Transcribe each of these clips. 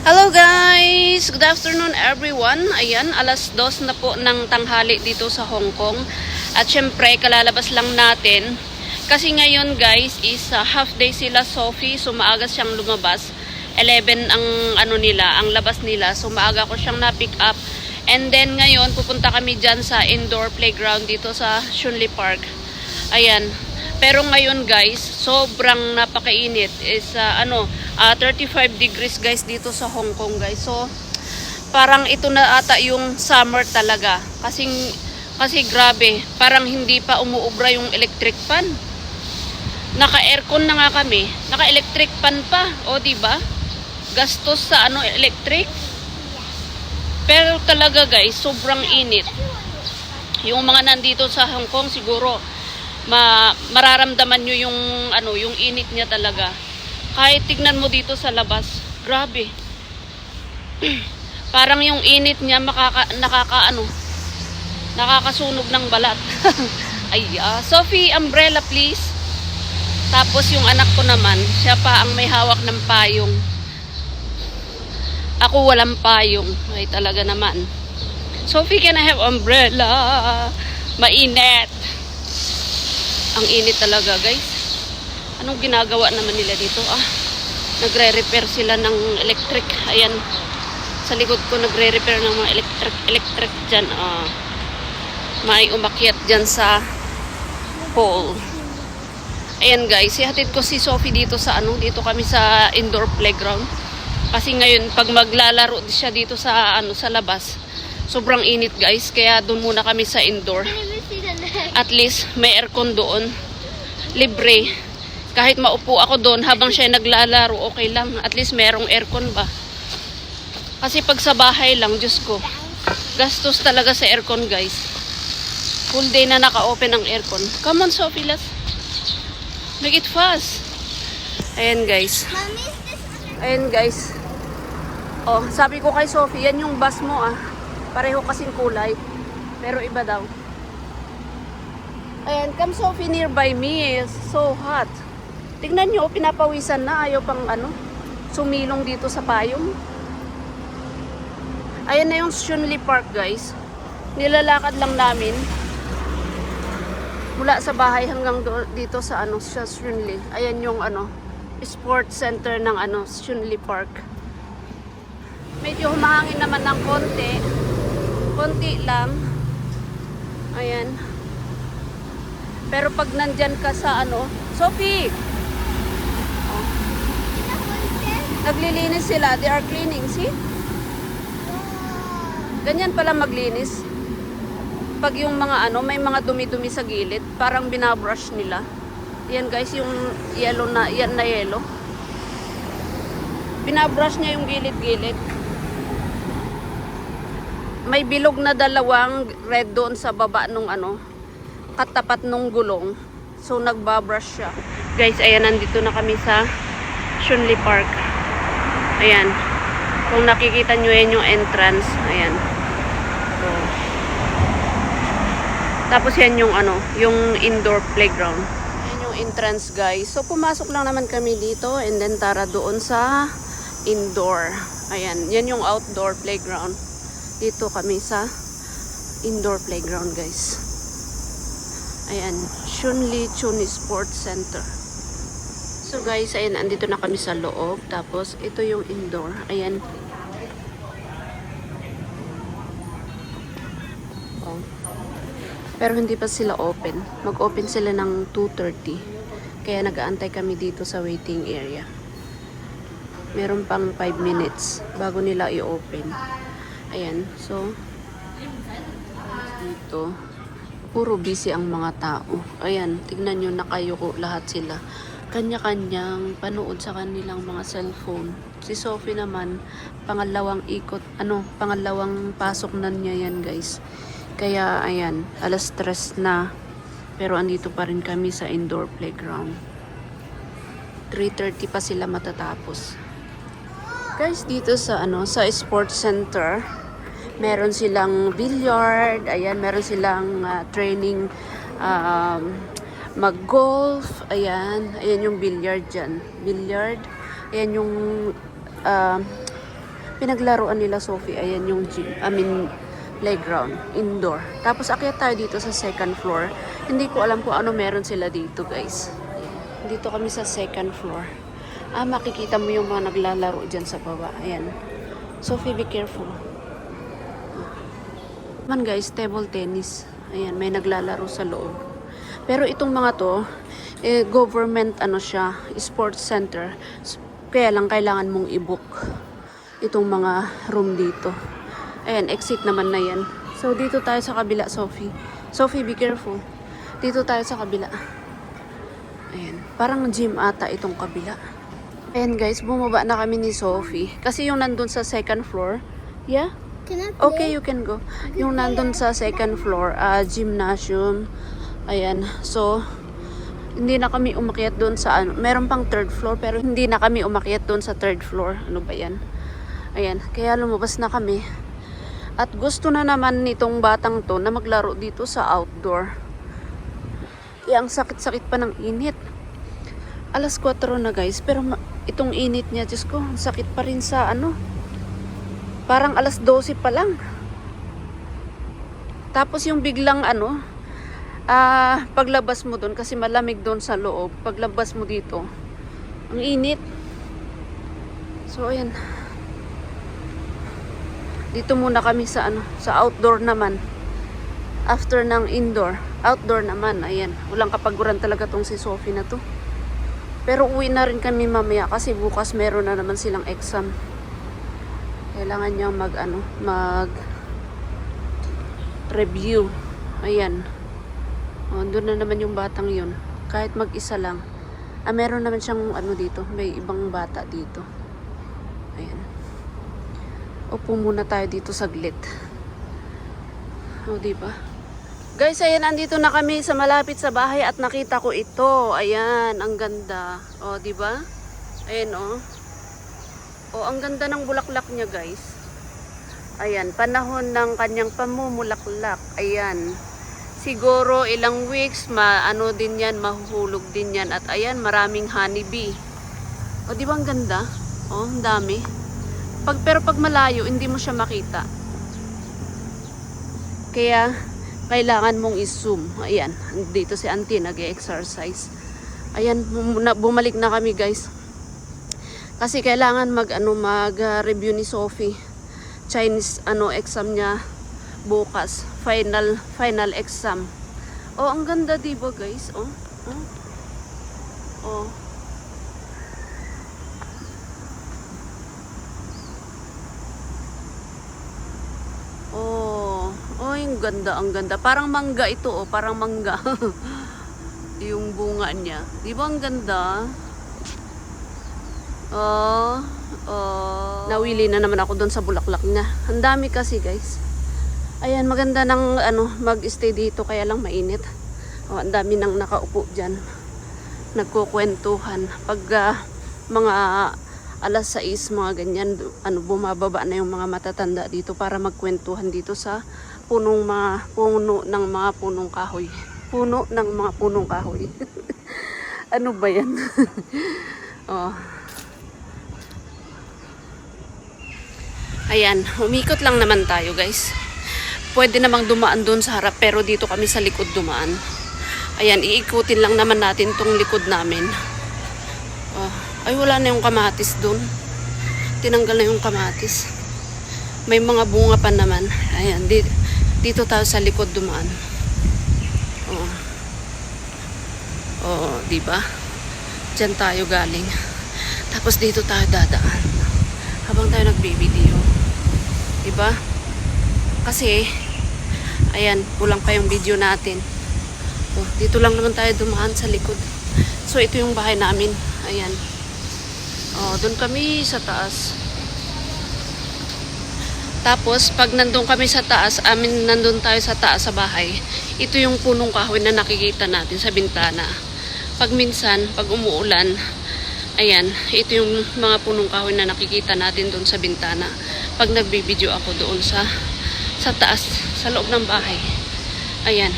Hello guys! Good afternoon everyone. Ayan, alas 2 na po ng tanghali dito sa Hong Kong. At syempre, kalalabas lang natin. Kasi ngayon guys is half day sila Sophie. So maaga siyang lumabas. 11 ang ang labas nila. So maaga ko siyang na-pick up. And then ngayon, pupunta kami dyan sa indoor playground dito sa Shunli Park. Ayan. Pero ngayon guys, sobrang napakainit. Is 35 degrees guys dito sa Hong Kong guys. So parang ito na ata yung summer talaga. Kasi grabe, parang hindi pa umuubra yung electric fan. Naka-aircon na nga kami, naka-electric fan pa. O di ba? Gastos sa electric. Pero talaga guys, sobrang init. Yung mga nandito sa Hong Kong siguro mararamdaman nyo yung init niya talaga. Kahit tignan mo dito sa labas, grabe. Parang yung init niya nakakasunog ng balat. Sophie, umbrella please. Tapos yung anak ko naman, siya pa ang may hawak ng payong. Ako walang payong. Ay talaga naman. Sophie, can I have umbrella? Mainit. Ang init talaga guys. Anong ginagawa naman nila dito? Nagre-repair sila ng electric. Ayan. Sa likod ko nagre-repair ng mga electric dyan. May umakyat dyan sa pole. Ayan guys. Ihatid ko si Sophie dito sa dito kami sa indoor playground. Kasi ngayon pag maglalaro siya dito sa sa labas, sobrang init guys. Kaya doon muna kami sa indoor. At least may aircon doon. Libre. Kahit maupo ako doon habang siya naglalaro, okay lang. At least merong aircon ba. Kasi pag sa bahay lang, Diyos ko, gastos talaga sa aircon guys. Full day na naka-open ang aircon. Come on Sophie, let's make it fast. Ayan guys. Ayan guys. Oh, sabi ko kay Sophie, yan yung bus mo Pareho kasing kulay. Pero iba daw. Ayan, come Sophie nearby me. It's so hot. Tingnan nyo, pinapawisan na. Ayaw pang sumilong dito sa payong. Ayan na yung Shunli Park guys. Nilalakad lang namin. Mula sa bahay hanggang dito sa sa Shunli. Ayan yung sports center ng Shunli Park. Medyo humahangin naman ng konti. Konti lang. Ayan. Pero pag nandyan ka sa Sophie! Naglilinis sila. They are cleaning. See? Ganyan pala maglinis. Pag yung mga may mga dumi-dumi sa gilid, parang binabrush nila. Yan guys, yung yellow na, yan na yellow. Binabrush niya yung gilid-gilid. May bilog na dalawang red doon sa baba nung katapat nung gulong. So nagbabrush siya. Guys, ayan, nandito na kami sa Shunli Park. Ayan. Kung nakikita nyo yan yung entrance. Ayan. So, tapos yan yung yung indoor playground. Ayan yung entrance guys. So pumasok lang naman kami dito and then tara doon sa indoor. Ayan. Yan yung outdoor playground. Dito kami sa indoor playground guys. Ayan, Shunli Sports Center. So guys, ayan, andito na kami sa loob. Tapos, ito yung indoor. Ayan. Oh. Pero hindi pa sila open. Mag-open sila ng 2:30. Kaya nag-aantay kami dito sa waiting area. Meron pang 5 minutes bago nila i-open. Ayan, so dito puro busy ang mga tao. Ayan, tignan nyo, nakayuko lahat sila. Kanya-kanyang panood sa kanilang mga cellphone. Si Sophie naman, pangalawang ikot, pangalawang pasok na niya yan guys. Kaya, ayan, alas 3 na. Pero andito pa rin kami sa indoor playground. 3:30 pa sila matatapos. Guys, dito sa sa sports center, meron silang billiard. Ayan, meron silang training mag-golf. Ayan yung billiard dyan. Billiard. Ayan yung pinaglaruan nila Sophie. Ayan yung gym, playground, indoor. Tapos akyat tayo dito sa second floor. Hindi ko alam kung ano meron sila dito, guys. Dito kami sa second floor. Makikita mo yung mga naglalaro dyan sa baba. Ayan. Sophie, be careful. Man guys, table tennis. Ayan, may naglalaro sa loob. Pero itong mga to, government ano siya, sports center. Kaya lang kailangan mong i-book itong mga room dito. Ayan, exit naman na yan. So, dito tayo sa kabila, Sophie. Sophie, be careful. Dito tayo sa kabila. Ayan, parang gym ata itong kabila. Ayan guys, bumaba na kami ni Sophie. Kasi yung nandun sa second floor, yeah? Can I play? Okay, you can go. Yung nandun sa second floor, gymnasium. Ayan, so, hindi na kami umakyat doon sa ano. Meron pang third floor, pero hindi na kami umakyat doon sa third floor. Ano ba yan? Ayan, kaya lumabas na kami. At gusto na naman nitong batang to na maglaro dito sa outdoor. Ang sakit-sakit pa ng init. Alas 4 na guys, pero itong init niya, Diyos ko, sakit pa rin sa ano. Parang alas 12 pa lang. Tapos yung biglang ano, paglabas mo doon, kasi malamig doon sa loob, paglabas mo dito, ang init. So ayan. Dito muna kami sa ano, sa outdoor naman. After ng indoor, outdoor naman, ayan. Walang kapaguran talaga tong si Sophie na to. Pero uwi na rin kami mamaya kasi bukas meron na naman silang exam. Kailangan niya mag review. Ayan. Doon na naman yung batang yun. Kahit mag-isa lang. Meron naman siyang ano dito. May ibang bata dito. Ayan. Upo muna tayo dito saglit. Diba? Guys, ayan, andito na kami sa malapit sa bahay at nakita ko ito. Ayan, ang ganda. Diba? Ayan, ang ganda ng bulaklak niya, guys. Ayan, panahon ng kanyang pamumulaklak. Ayan. Siguro ilang weeks, din yan, mahuhulog din yan. At ayan, maraming honeybee. Di ba ang ganda? Ang dami. Pero pag malayo, hindi mo siya makita. Kaya, kailangan mong i-zoom. Ayan, dito si auntie nag-exercise. Ayan, bumalik na kami, guys. Kasi kailangan mag-review ni Sophie. Chinese exam niya bukas. Final exam. Ang ganda, diba, guys? Yung ganda, ang ganda. Parang mangga ito, parang mangga. Yung bunga niya. Diba ang ganda? Nawili na naman ako doon sa bulaklak niya. Ang dami kasi, guys. Ayan, maganda ng mag-stay dito kaya lang mainit. Ang dami nang nakaupo diyan. Nagkukwentuhan. Pag mga alas 6, mga ganyan, bumababa na yung mga matatanda dito para magkwentuhan dito sa puno ng mga punong kahoy. Puno ng mga punong kahoy. Ano ba yan? Ayan, umikot lang naman tayo, guys. Pwede namang dumaan doon sa harap, pero dito kami sa likod dumaan. Ayan, iikutin lang naman natin tong likod namin. Ay, wala na yung kamatis doon. Tinanggal na yung kamatis. May mga bunga pa naman. Ayan, dito tayo sa likod dumaan. Diba? Diyan tayo galing. Tapos dito tayo dadaan. Habang tayo nagbi-video. Diba? Kasi, ayan, kulang pa yung video natin. Dito lang naman tayo dumaan sa likod. So, ito yung bahay namin. Ayan. Doon kami sa taas. Tapos, pag nandun kami sa taas, nandun tayo sa taas sa bahay, ito yung punong kahoy na nakikita natin sa bintana. Pag minsan, pag umuulan, ayan, ito yung mga punong kahoy na nakikita natin doon sa bintana. Pag nagbibideo ako doon sa taas, sa loob ng bahay. Ayan.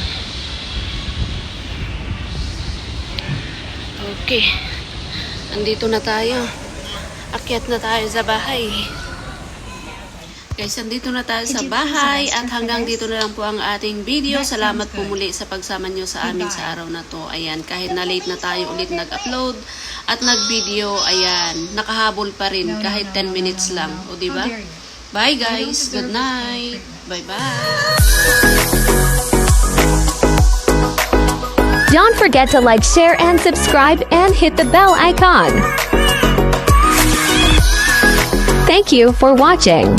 Okay. Andito na tayo. Akyat na tayo sa bahay. Guys, andito na tayo sa bahay at hanggang dito na lang po ang ating video. Salamat po muli sa pagsama nyo sa amin sa araw na to. Ayan, kahit na late na tayo ulit nag-upload at nag-video, ayan, nakahabol pa rin kahit 10 minutes lang. O, diba? Bye guys, good night. Bye-bye. Don't forget to like, share, and subscribe, and hit the bell icon. Thank you for watching.